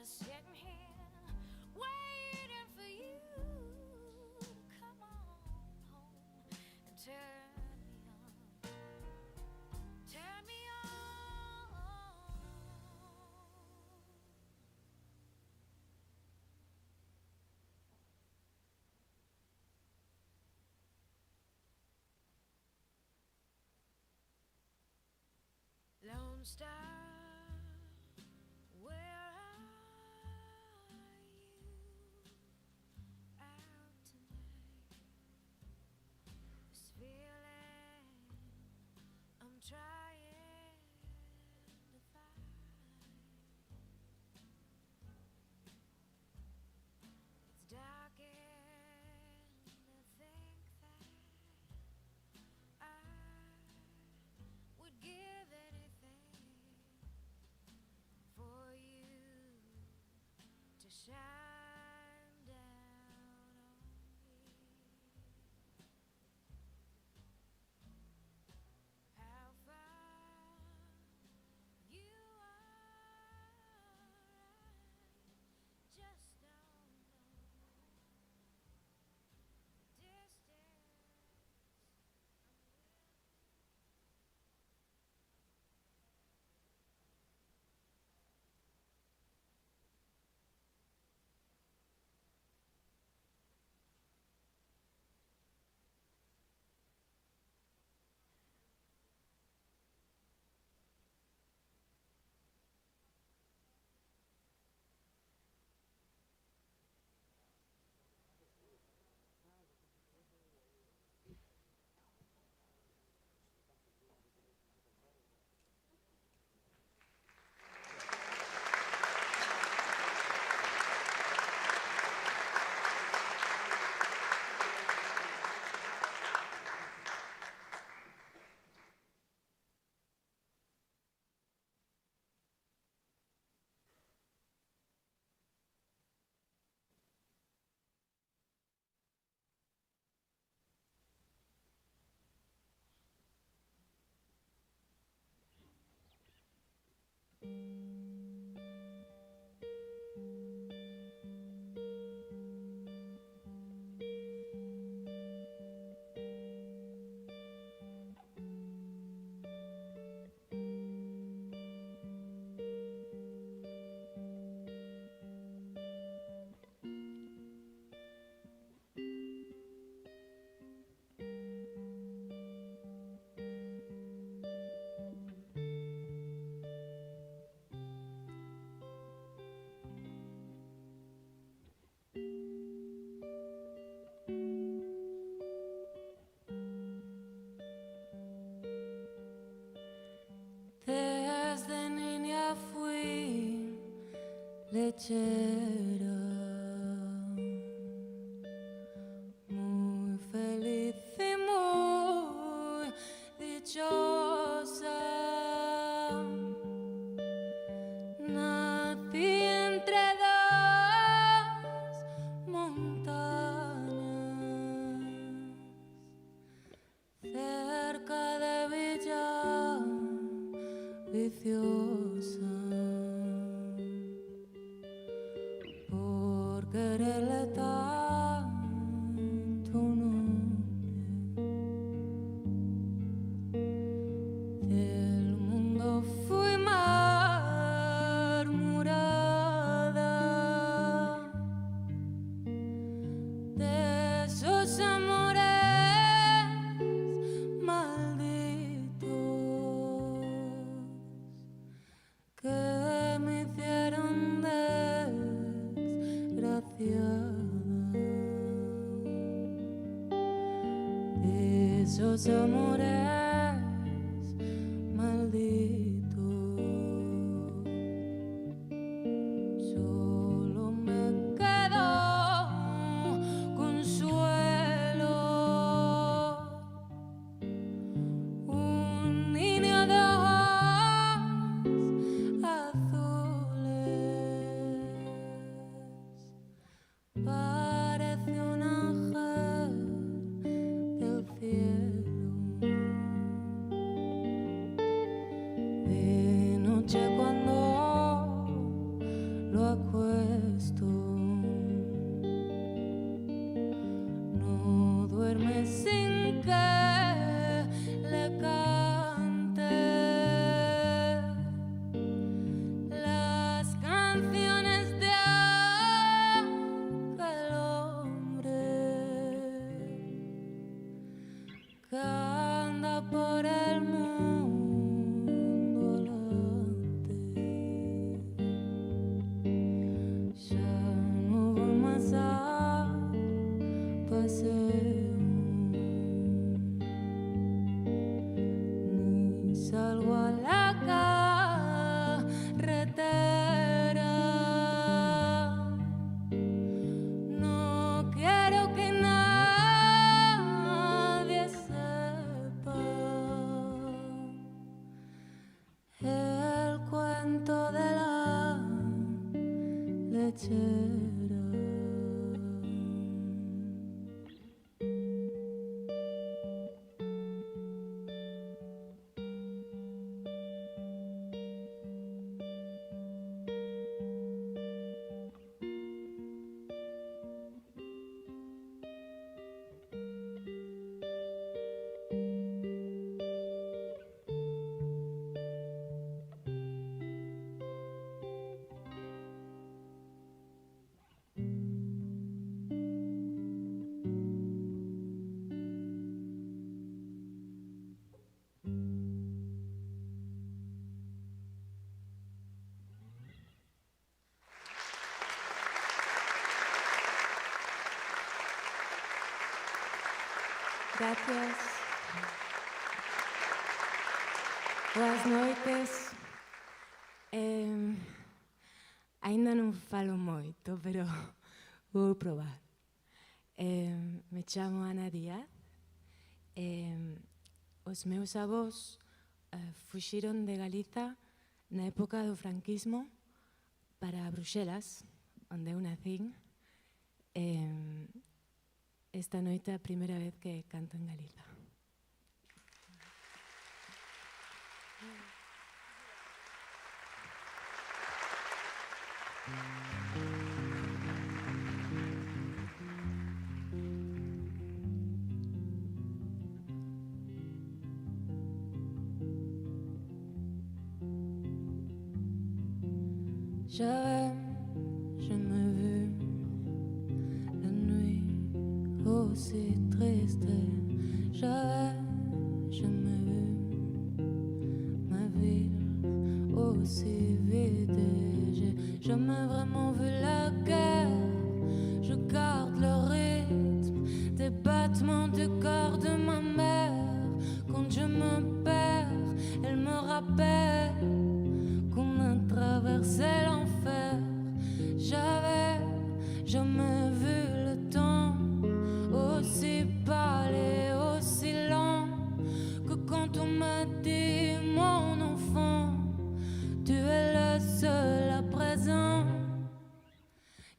just sitting here waiting for you to come on home and turn me on. Turn me on. Lone Star, where are you out tonight? This feeling I'm trying to find. It's darkened to think that I would give anything for you to shine down on me. How far you are, I just don't know. Distance. Desde niña fui lechera, muy feliz y muy dichosa. Nací entre dos montañas, cerca de Villaviciosa, por quererle tanto un hombre. Del mundo fui marmorada, de esos amores malditos que me hicieron desgraciada. De esos amores malditos solo me quedó consuelo, un niño de ojos azules, parece un ángel del cielo. deseo, ni salgo a la carretera. No quiero que nadie sepa el cuento de la lechera. Gracias. Boas noites. Ainda non falo moito, pero vou probar. Me chamo Ana Díaz. Os meus avós fuxiron de Galiza na época do franquismo para Bruxelas, onde eu nacín. Esta noite é a primeira vez que canto en Galiza. Je me vu la nuit aussi triste. Je me vu ma ville aussi vide. J'ai jamais vraiment vu la guerre. Je garde le rythme des battements du corps de ma mère. Quand je me perds, elle me rappelle qu'on a traversé l'enfer. J'avais jamais vu le temps aussi pâle et aussi lent que quand on m'a dit mon enfant, tu es le seul à présent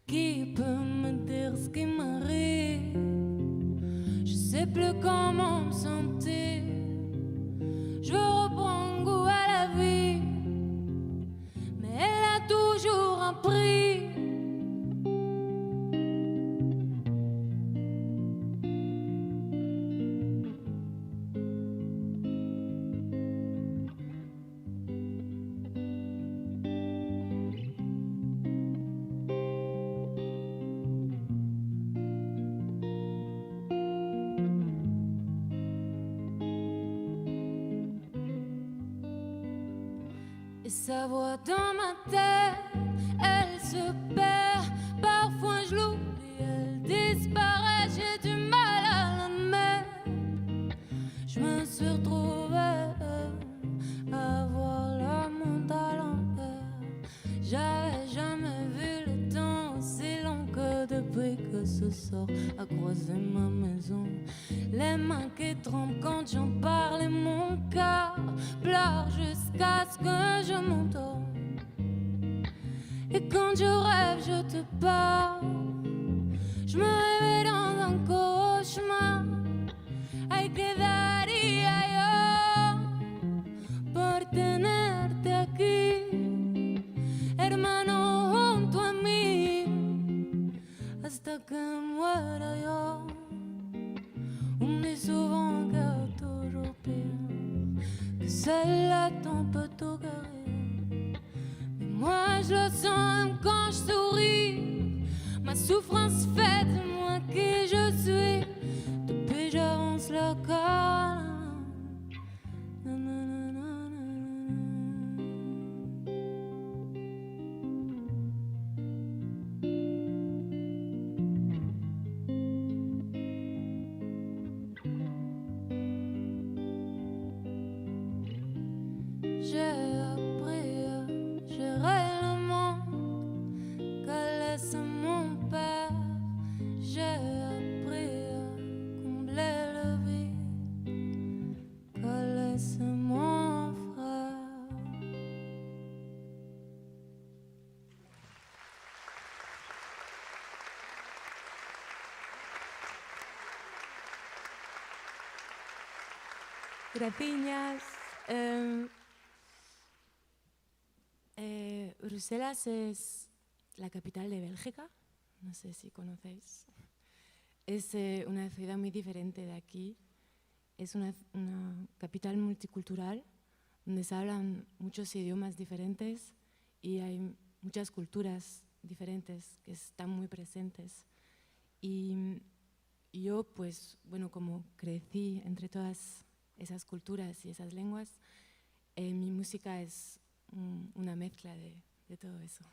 qui peut me dire ce qui m'arrive. Je sais plus comment me sentir. Je reprends goût à la vie, mais elle a toujours un prix. Et sa voix dans ma tête, elle se perd. Parfois je l'oublie, elle disparaît. J'ai du mal à l'admettre. Je me suis retrouvée à voir le monde à l'envers. J'avais jamais vu le temps aussi long que depuis que ce sort a croisé ma maison. Les mains qui tremblent quand j'en parle et mon cœur pleure jusqu'à ce que je m'endorme. Et quand je rêve, je te parle. Je me réveille dans un cauchemar. Ay, quedaría yo por tenerte aquí, hermano, junto a mí, hasta que muera yo. On me dit souvent qu'il y a toujours pire, que seule la temps peut tout guérir. Mais moi je le sens même quand je souris. Ma souffrance fait de moi qui je suis. Depuis j'avance le corps. graciñas. Bruselas es la capital de Bélgica, no sé si conocéis. Es una ciudad muy diferente de aquí. Es una capital multicultural donde se hablan muchos idiomas diferentes y hay muchas culturas diferentes que están muy presentes. Y yo, pues, bueno, como crecí entre todas esas culturas y esas lenguas, mi música es una mezcla de todo eso.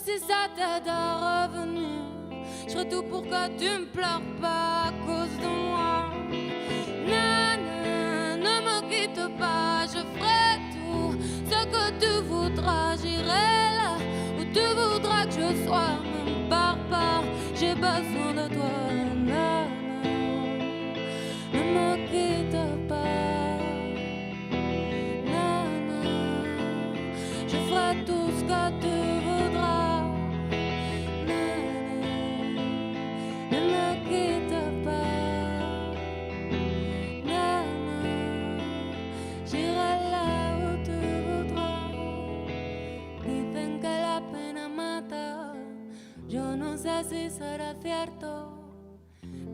Si ça t'aide à revenir, je ferai tout pour que tu me pleures pas à cause de moi. Nana, ne me quitte pas, je ferai tout ce que tu voudras. J'irai là où tu voudras que je sois, même par pas. J'ai besoin de toi, nana, ne me quitte pas. Nana, je ferai tout ce que tu voudras. Si será cierto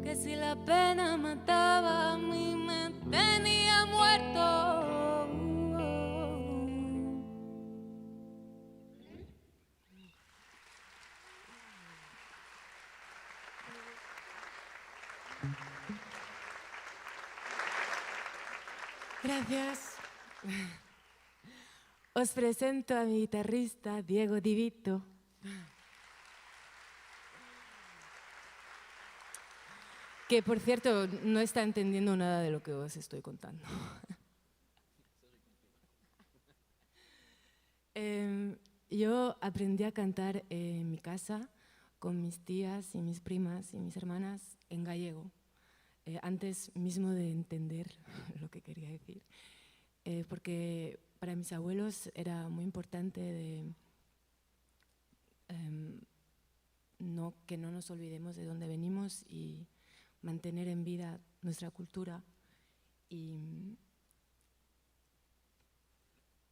que si la pena mataba a mí me tenía muerto. Gracias. Os presento a mi guitarrista Diego Divito. Que, por cierto, no está entendiendo nada de lo que os estoy contando. Yo aprendí a cantar en mi casa con mis tías y mis primas y mis hermanas en gallego, antes mismo de entender lo que quería decir. Porque para mis abuelos era muy importante que no nos olvidemos de dónde venimos y mantener en vida nuestra cultura. Y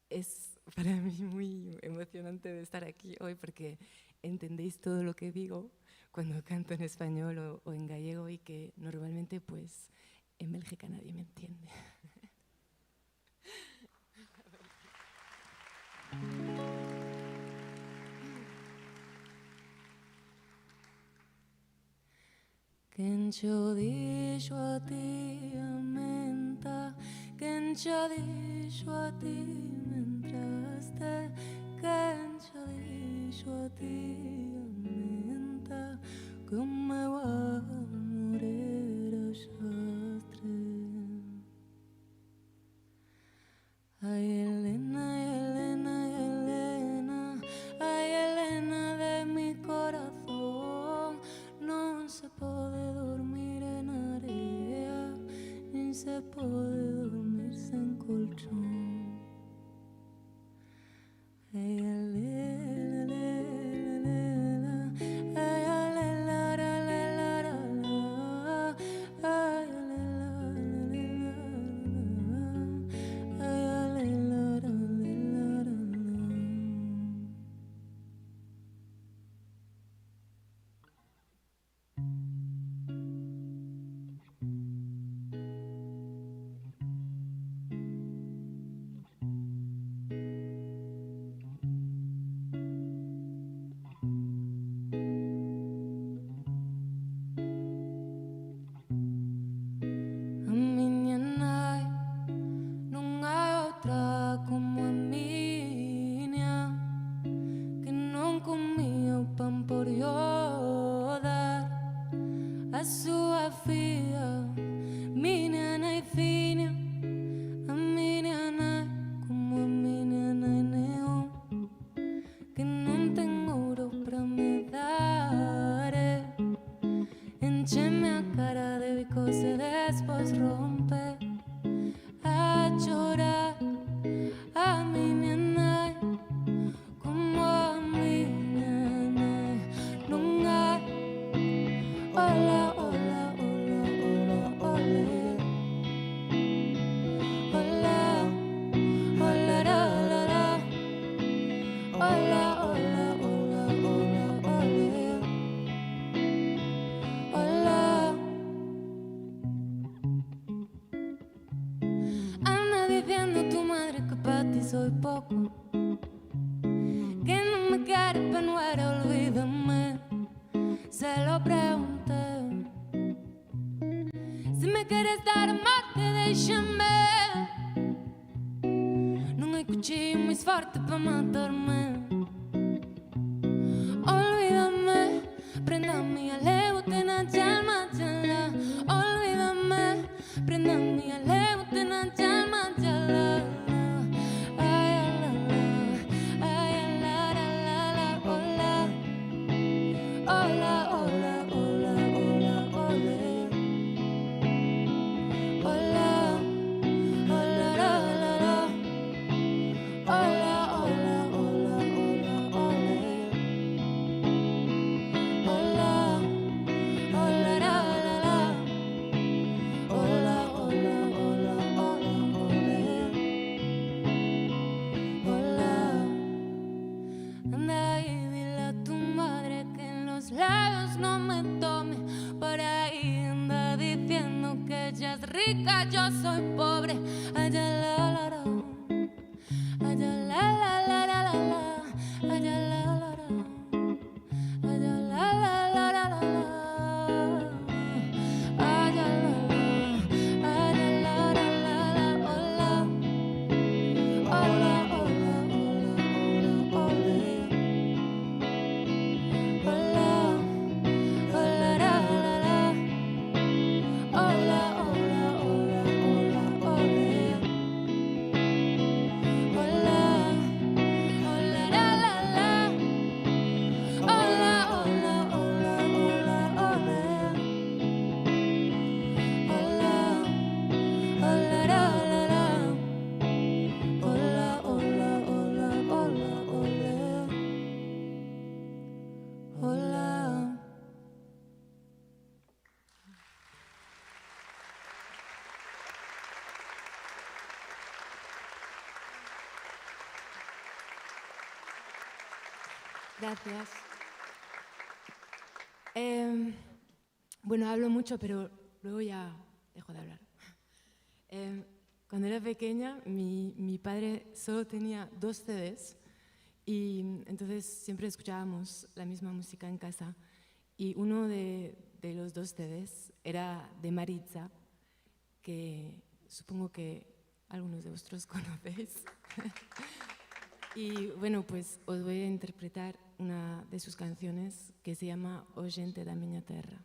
es para mí muy emocionante de estar aquí hoy porque entendéis todo lo que digo cuando canto en español o en gallego y que normalmente pues en Bélgica nadie me entiende. Quen cho dixo a ti a menta, quen jo deixo a ti mentre que jo deixo a ti mentre que o meu amor era xastre. Ai, Helena, Helena, Helena, ay, Helena de mi corazón, no se puede dormir en area, ni se puede dormir sin colchón. Ay, Helena, ay, Helena, ay, a miña nai non hai outra como a miña, que non comía o pan por yo dar a súa filla, miña nai fiña, a miña nai como a miña nai neón, que non ten ouro para me dar, encheme a cara de bicos e despois rompe a chorar a miña nai como a miña nai non hai. Hola, hola, hola, hola, ole. Hola, hola, la, la, la. Hola, hola, hola, hola, ole. Hola. Anda diciendo tu madre que para ti soy poco, que no me quiere pero no era, olvídame. Se lo pregunté. Si me quieres dar mate, déxame. Non hai cuchillo máis forte para matarme. Olvídame, prenda-me e lévote na alma, chala. Olvídame, prenda-me e lévote na alma, chala. Ay, la, la, ay, la, la, la, la, hola. Hola, hola, hola, hola, ole. Hola, hola, la, la, la. Hola, hola, hola, hola, ole. Hola, hola, la, la, la. Hola, hola, hola, hola, ole. Hola. Anda y dile a tu madre que en los labios no me tome. Por ahí anda diciendo que ella es rica, yo soy pobre. Allá la la la, allá la la la la la la, allá la la la, allá la la la la la la, allá la la, allá la la la la, hola, hola, hola, hola, hola, ole. Hola, hola, la, la, la. Hola, hola, hola, hola, ole. Hola, hola, la, la, la. Hola, hola, hola, hola, ole. Hola, hola, la, la, la. Hola, hola, hola, hola, ole. Hola. Gracias. Bueno, hablo mucho, pero luego ya dejo de hablar. Cuando era pequeña, mi padre solo tenía 2 CDs y entonces siempre escuchábamos la misma música en casa. Y uno de los 2 CDs era de Maritza, que supongo que algunos de vosotros conocéis. Y bueno, pues os voy a interpretar una de sus canciones que se llama O Gente da Miña Terra.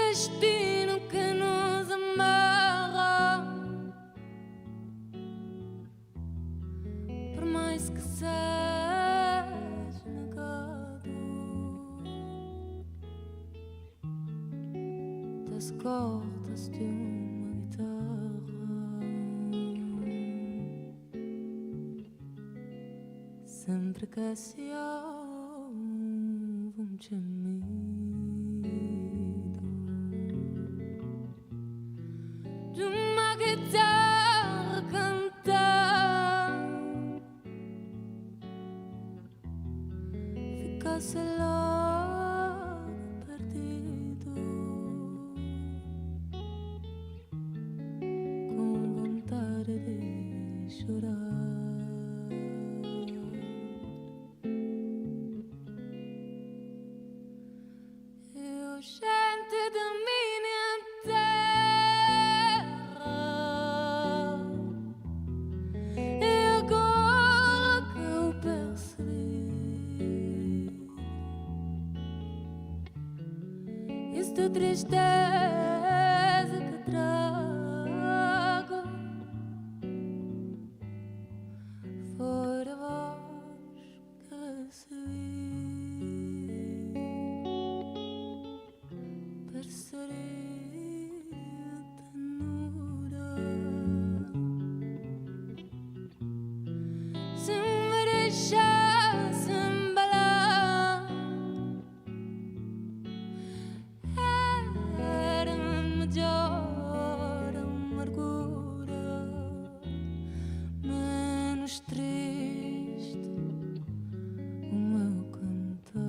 Destino que nos amarra, por mais que seja negado, das cordas de uma guitarra, sempre que se ouve um gemido de uma guitarra cantar, ficasse logo perdido, com vontade de chorar. Eu, gente da minha terra, e agora que eu percebi esta tristeza que trago, foi a voz que recebi. Percebi a ternura, se me deixasse embalar, era melhor a amargura, menos triste o meu cantar.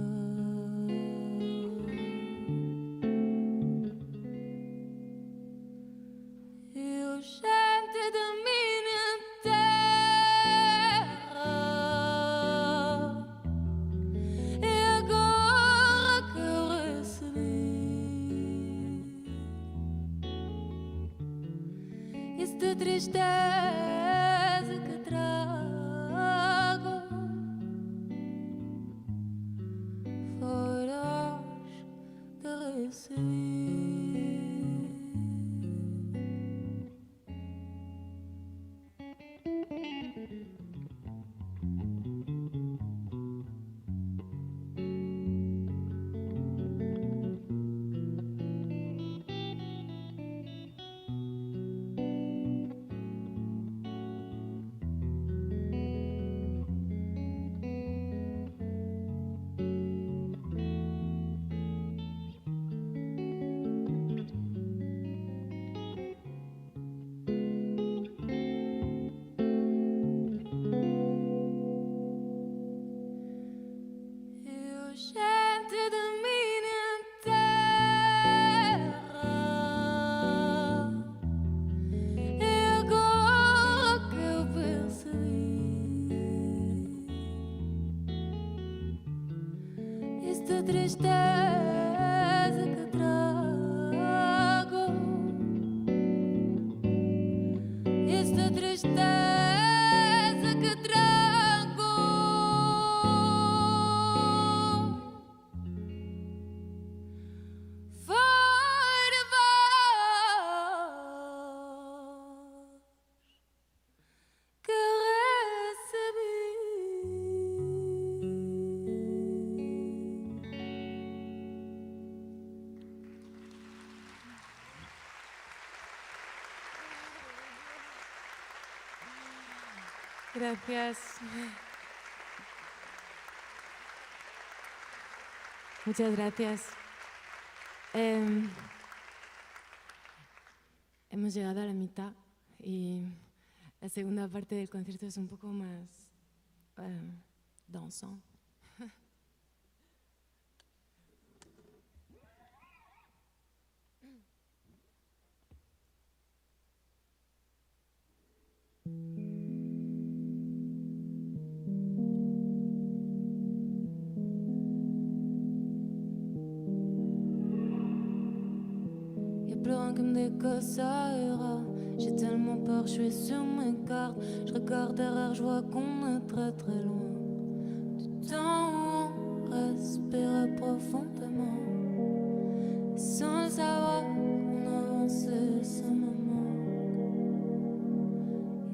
Eu, gente da minha terra, e agora que eu recebi esta tristeza que trago, foi a voz que recebi. Eu, gente da minha terra, e agora que eu percebi esta tristeza que trago, esta tristeza que trago, foi a voz que recebi. Gracias. Muchas gracias. Hemos llegado a la mitad y La segunda parte del concierto es un poco más dansant. Y'a plus rien qui me dit que ça ira. J'ai tellement peur, je suis sur mes cartes. Je regarde derrière, je vois qu'on est très très loin du temps où on respirait profondément. Et sans le savoir, on avançait sans moment.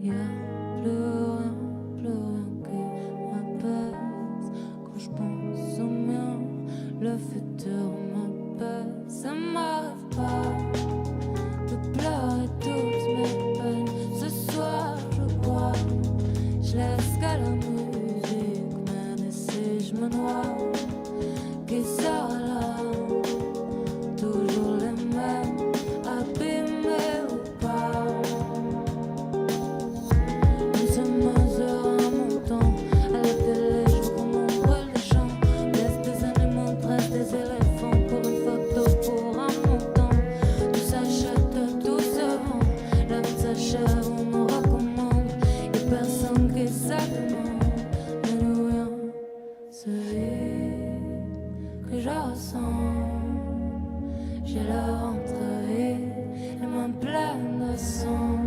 Y'a plus rien qui m'apaise. Quand je pense au mien, le futur m'apaise. Ça m'arrive pas de pleurer toutes mes peines. Ce soir je bois, je laisse qu'à la musique mène. Et si je me noie, qui sera là? Toujours les mêmes, abîmés ou pas. Nous sommes heures à mon temps. À la télé, je vois qu'on brûle des champs. Laisse des animaux, dresse des éléphants pour une photo, pour un montant. Tout s'achète, tout se vend. La vie s'achève, on nous recommande. Y'a personne qui s'accomode. Mais nous rien, ce vide que je ressens. J'ai le ventre vide, les mains pleines de sang.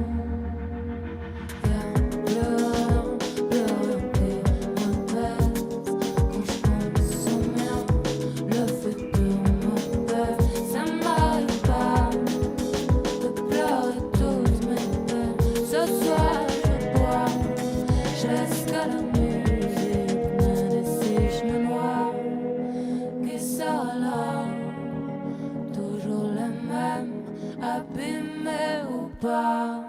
Y'a plus rien qui m'apaise. Quand je pense au mien, le futur m'apaise. Ça m'arrive pas de pleurer toutes mes peines. Ce soir je bois, je laisse qu'à la musique mène. Et si je me noie, qui sera là? Toujours les mêmes, abîmés ou pas.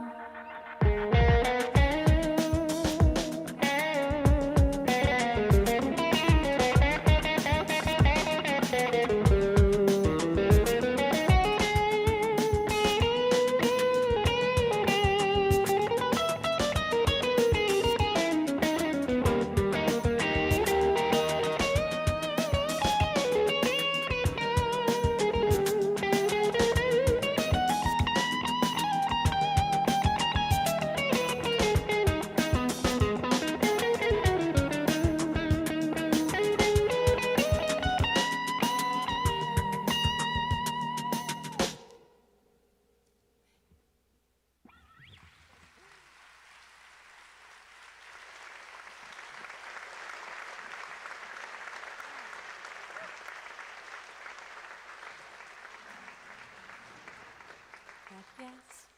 Gracias.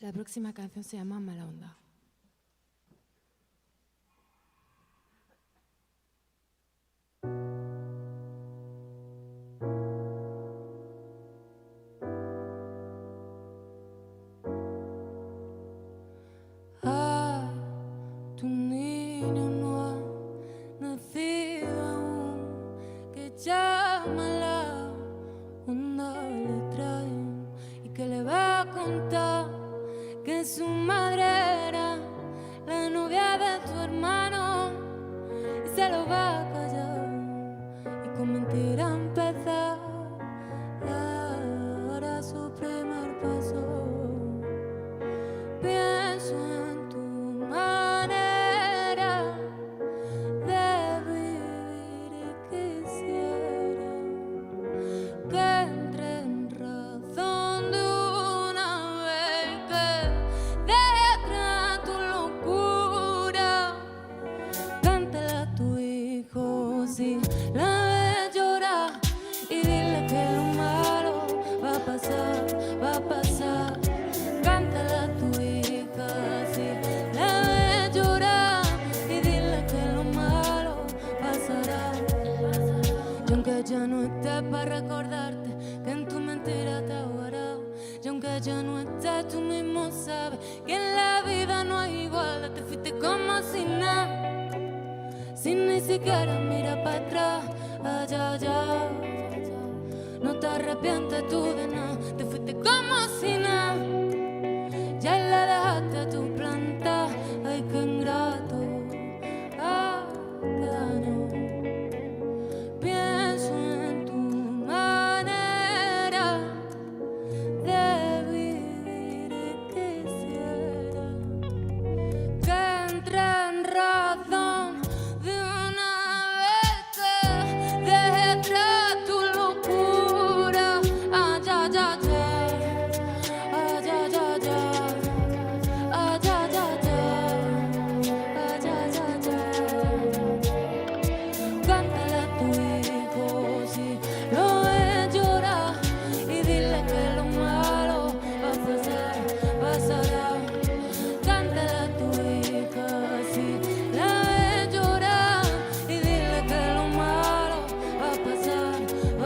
La próxima canción se llama Mala Onda. Ah, tu niño no ha nacido aún, que llama la onda le trae y que le va a contar que su madre era la novia de tu hermano y se lo va a callar y con mentira empezar. Y ahora su primer paso, pienso en tu manera de vivir y quisiera que entre en razón de una vez, que detrás tu locura, cántale a tu hijo si la ves llorar y dile que lo malo va a pasar, va a pasar. Cántale a tu hija si la ves llorar y dile que lo malo pasará. Y aunque ya no esté para recordarte que en tu mentira te ahogará, y aunque ya no esté, tú mismo sabes que en la vida no hay igual. Te fuiste como si nada, sin ni siquiera mirar para atrás. Allá, allá, no te arrepientes tú de nada. Te fuiste como si nada,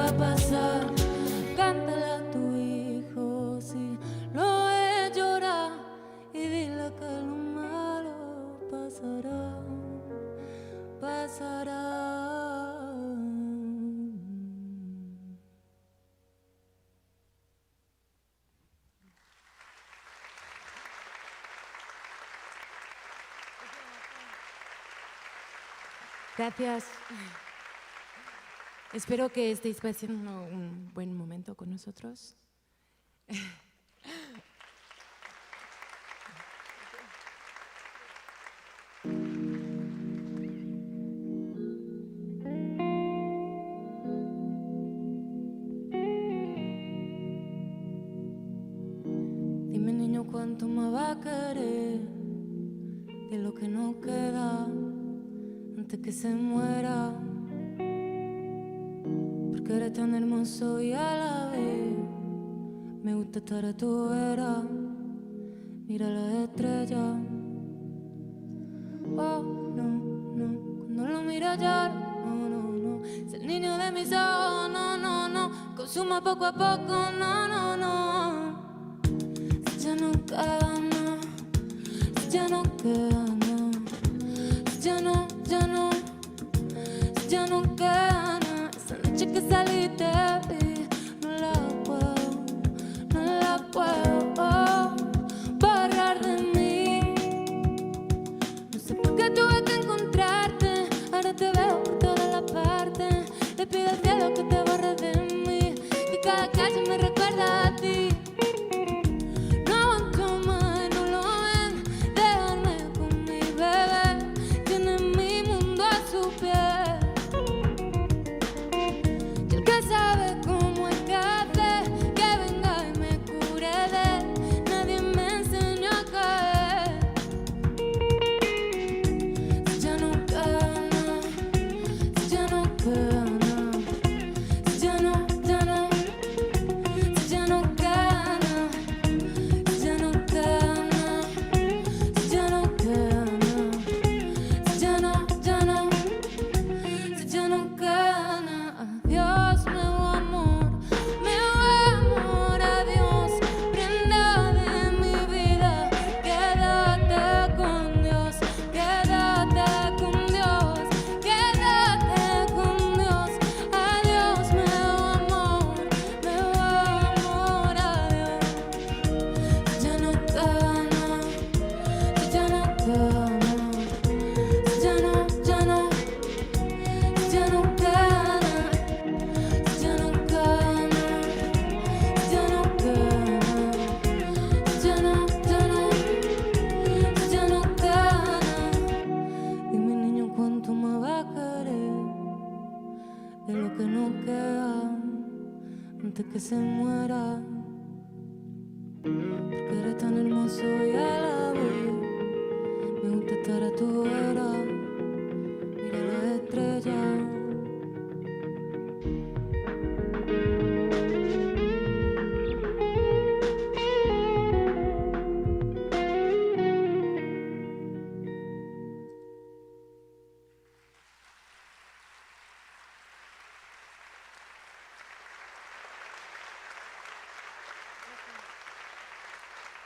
va a pasar. Cántale a tu hijo si lo ves llorar y dile que lo malo pasará, pasará. Gracias. Espero que estéis pasando un buen momento con nosotros. Dime, niño, cuánto me va a querer de lo que no queda antes que se muera, porque eres tan hermoso y a la vez me gusta estar a tu vera. Mira las estrellas, oh, no, no, cuando lo miro lloro, no, no, no, es el niño de mis ojos, no, no, no, consuma poco a poco, no, no, no, si ya no queda nada, si ya no queda nada, si ya no, ya no, si ya no queda nada, esa noche que salí te vi, no la puedo borrar de mí. No sé por qué tuve que encontrarte, ahora te veo por todas las partes. Le pido al cielo que te borre de mí, que cada calle me recuerda a ti. No aguanto más, no lo ven, déjame con mi bebé, tiene mi mundo a su pie. Y el que sabe cómo es que hace, que venga y me cure de él, nadie me enseñó a caer. Si ya no queda nada, si ya no queda nada, si ya no, ya no, si ya no queda nada, si ya no queda nada, si ya no queda nada, si ya no, ya no, si ya no queda nada. Adiós, mi amor, adiós, prenda de mi vida, quédate con Dios, quédate con Dios, quédate con Dios. Adiós, mi amor, adiós. Si ya no queda nada, si ya no queda nada, si ya no, ya no, si ya no queda nada, si ya no queda nada, si ya no queda nada, si ya no, ya no, si ya no queda nada. Dime, niño, cuánto me va a querer de lo que no queda antes que se muera, porque eres tan hermoso y a la vez me gusta estar a tu vera. Mira las estrellas.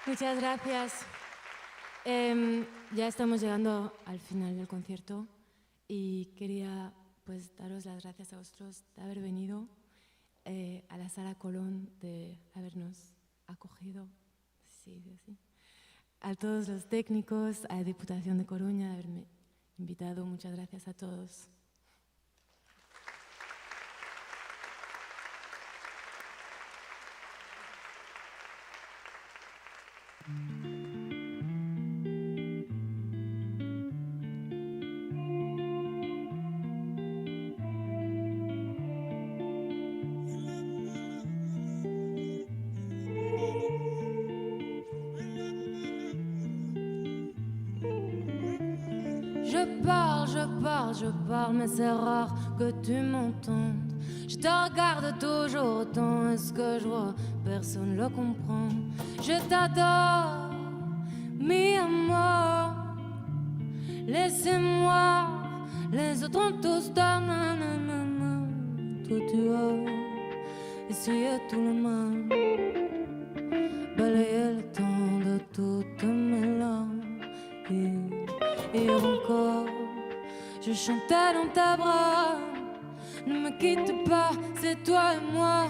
Muchas gracias. Ya estamos llegando al final del concierto y quería pues daros las gracias a vosotros de haber venido, a la Sala Colón de habernos acogido, sí, a todos los técnicos, a la Diputación de Coruña de haberme invitado. Muchas gracias a todos. Je parle, mais c'est rare que tu m'entendes. Je te regarde toujours autant, est-ce que je vois? Personne le comprend. Je t'adore, mi amor. Laissez-moi, les autres ont tous tort. Toi tu as essuyait tout le mal, balayait le temps de toutes mes larmes. Et hier encore, je chantais dans tes bras. Ne me quitte pas, c'est toi et moi.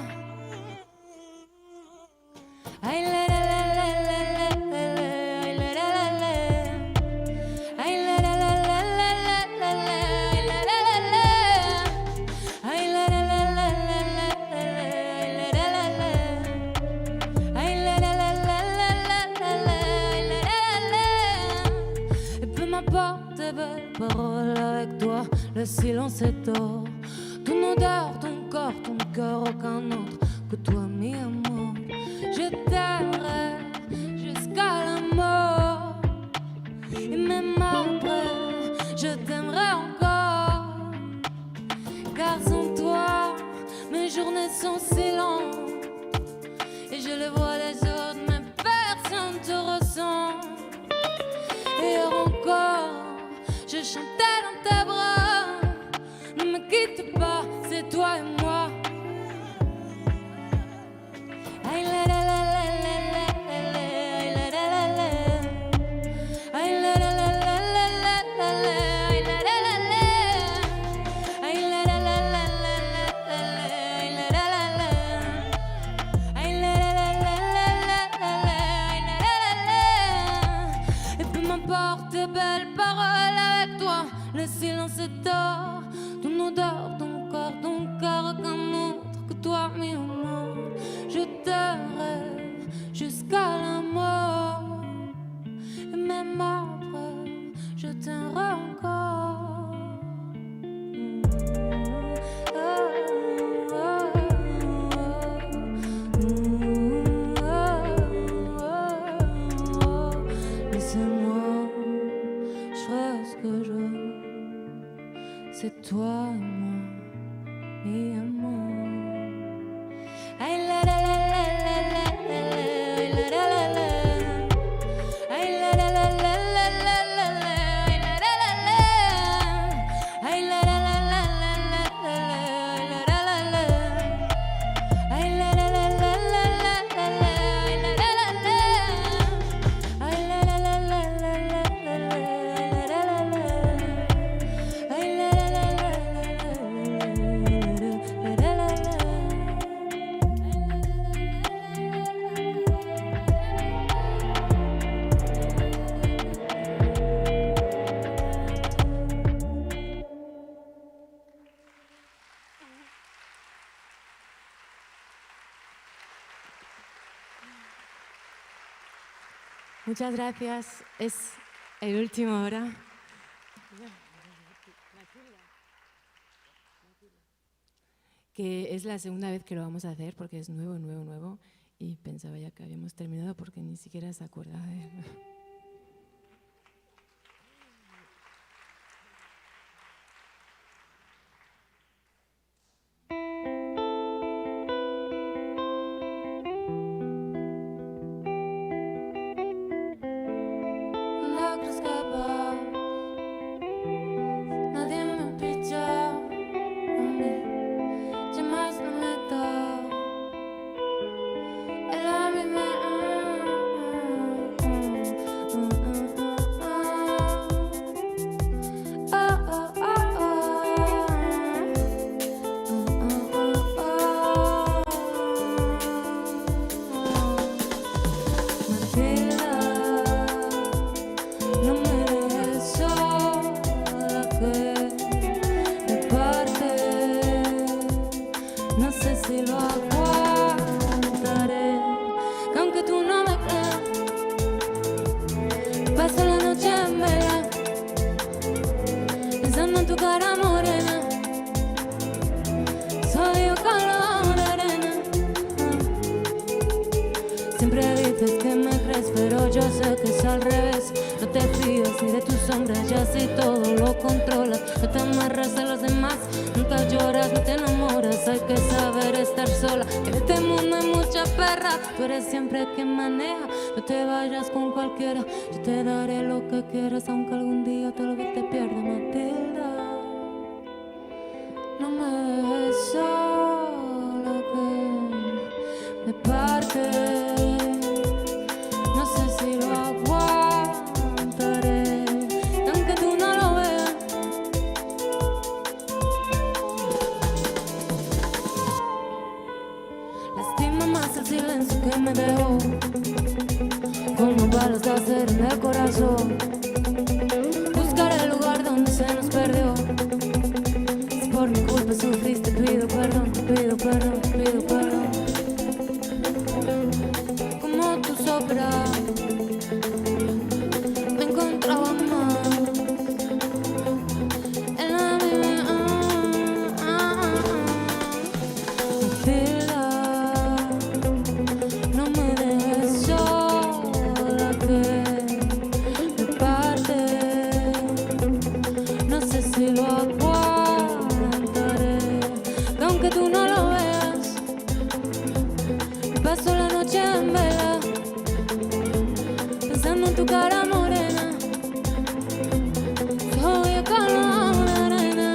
Aïe la la la la la la la la, aïe la la la la, aïe la la la la la la la la, aïe la la la la, aïe la la la la la la la, aïe la la la la, aïe la la la la la la la la, aïe la la la la. Et peu m'importe tes belles paroles, avec toi le silence est d'or. Ton odeur, ton corps, ton cœur, aucun autre que toi, mi amour. Je t'aimerai jusqu'à la mort. Et même après, je t'aimerai encore. Car sans toi, mes journées sont si longues. Et je le vois les autres, mais personne te ressent. Et hier encore, je chantais dans tes bras. Ne me quitte pas, c'est toi et moi. Aïe la la la la la la la la, aïe la la la la, aïe la la la la la la la la, aïe la la la la, aïe la la la la la la la la, aïe la la la la, aïe la la la la la la la la, aïe la la la la. Et peu m'importe tes belles paroles, avec toi le silence est d'or. Ton odeur, ton corps, ton cœur, aucun autre que toi, mi amour. Je t'aimerai jusqu'à la mort. Et même après, je t'aimerai encore. Laissez-moi, je ferai ce que je veux. C'est toi et moi, mi amour. Aïe la la la la la la la la, aïe la la la la, aïe la la la la la la la la, aïe la la la la, aïe la la la la la la la la, aïe la la la la, aïe la la la la la la la, aïe la la la la, aïe la la la la la la la la, aïe la la la la, aïe la la la la. Muchas gracias. Es el último ahora. Que es la segunda vez que lo vamos a hacer porque es nuevo. Y pensaba ya que habíamos terminado porque ni siquiera se acuerda de él. Nadie me pilla a mí, jamás me meto. El a mí me al revés. No te fías ni de tu sombra, ya si todo lo controlas. No te amarras a los demás, nunca lloras, no te enamoras. Hay que saber estar sola, en este mundo hay mucha perra. Tú eres siempre quien maneja, no te vayas con cualquiera. Yo te daré lo que quieras, aunque algún día tal vez te pierda, Matilda. No me dejes sola, que de parte. No sé si lo aguantaré, aunque tú no lo veas. Lastima más el silencio que me dejó, como balas de acero en el corazón. Buscar el lugar donde se nos perdió. Si por mi culpa sufriste, pido perdón, pido perdón, pido perdón. Como tú soplas, me encontraba más en la vida. Matilda, no me dejes sola, que de parte no sé si lo aguantaré, que aunque tú no lo veas, paso la noche en vela, pensando en tu cara morena, soy el calor de arena.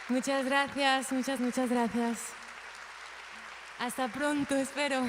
Muchas gracias, muchas gracias. Hasta pronto, espero.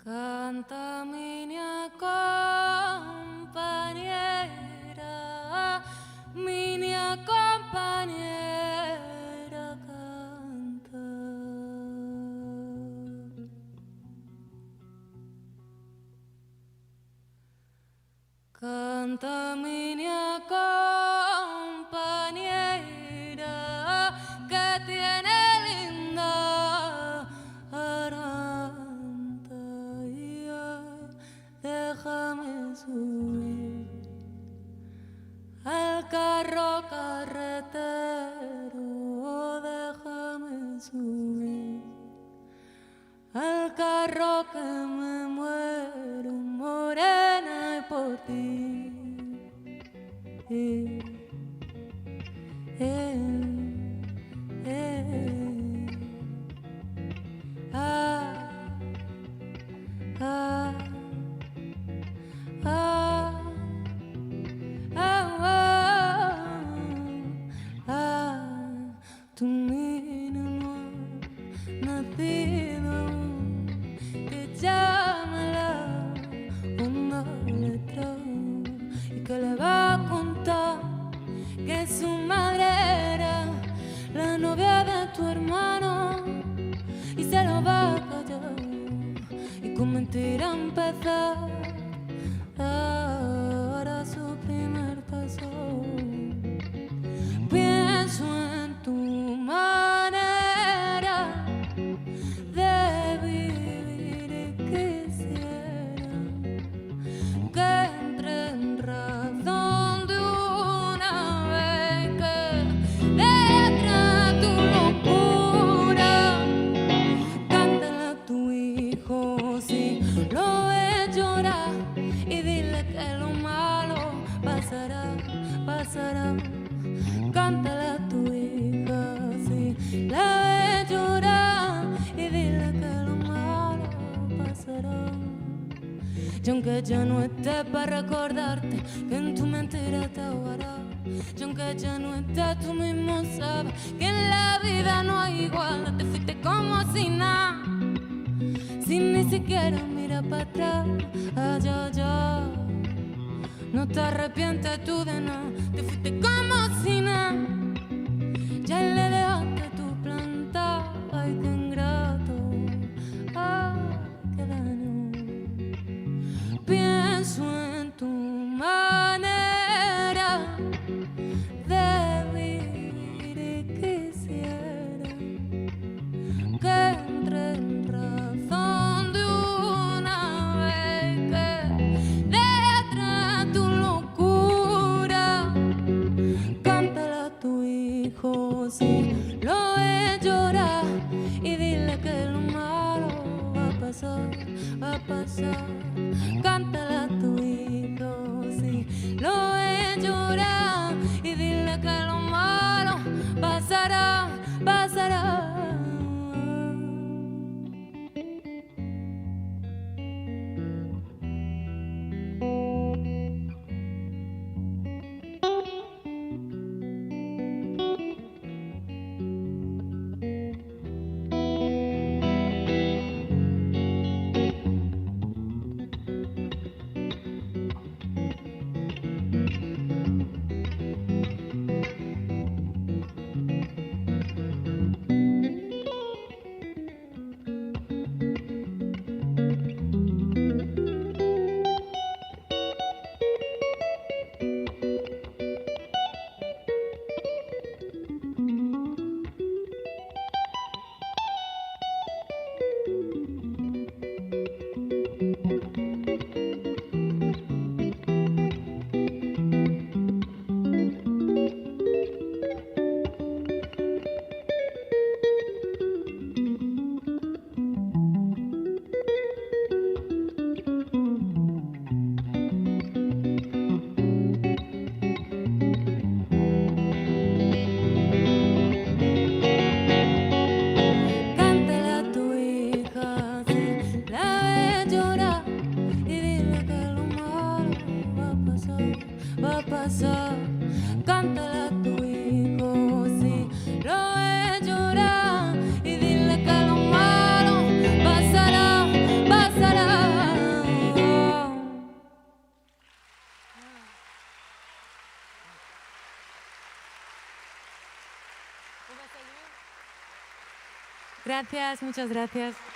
Canta minha compañera, minha compañera, canta. Canta minha compañera, que tiene linda garganta. Déjame subir al carro carretero, déjame subir al carro que me muero morena y por ti. Tu niño no ha nacido aún, que llama la una letra y que le va a contar que su madre era la novia de tu hermano y se lo va a callar y con mentira empezar a dar a su primer paso. Pienso en tu manera de vivir y quisiera que entre en razón de una vez, que detrás tu locura cántale a tu hijo si lo pasará. Cántale a tu hija, si la ves llorar y dile que lo malo pasará. Y aunque ya no esté para recordarte, que en tu mentira te ahogará. Y aunque ya no esté, tú mismo sabes que en la vida no hay igual. Te fuiste como si nada, sin ni siquiera mirar para atrás. Ay, ay, ay. No te arrepientes tú de nada, te fuiste como si nada. Ya le dejaste tu planta, ay qué ingrato, ay qué daño. Pienso en tu manera de vivir y quisiera que entre en razón de una vez, que deje atrás tu locura. Cántale a tu hijo si lo ves llorar y dile que lo malo va a pasar, va a pasar. Cántale a tu hijo si lo ves llorar y dile que lo malo pasará, pasará. Cántale a tu hija si la ves llorar y dile que lo malo va a pasar, va a pasar. Cántale a tu hijo si lo ves llorar y dile que lo malo pasará, pasará. Gracias, muchas gracias.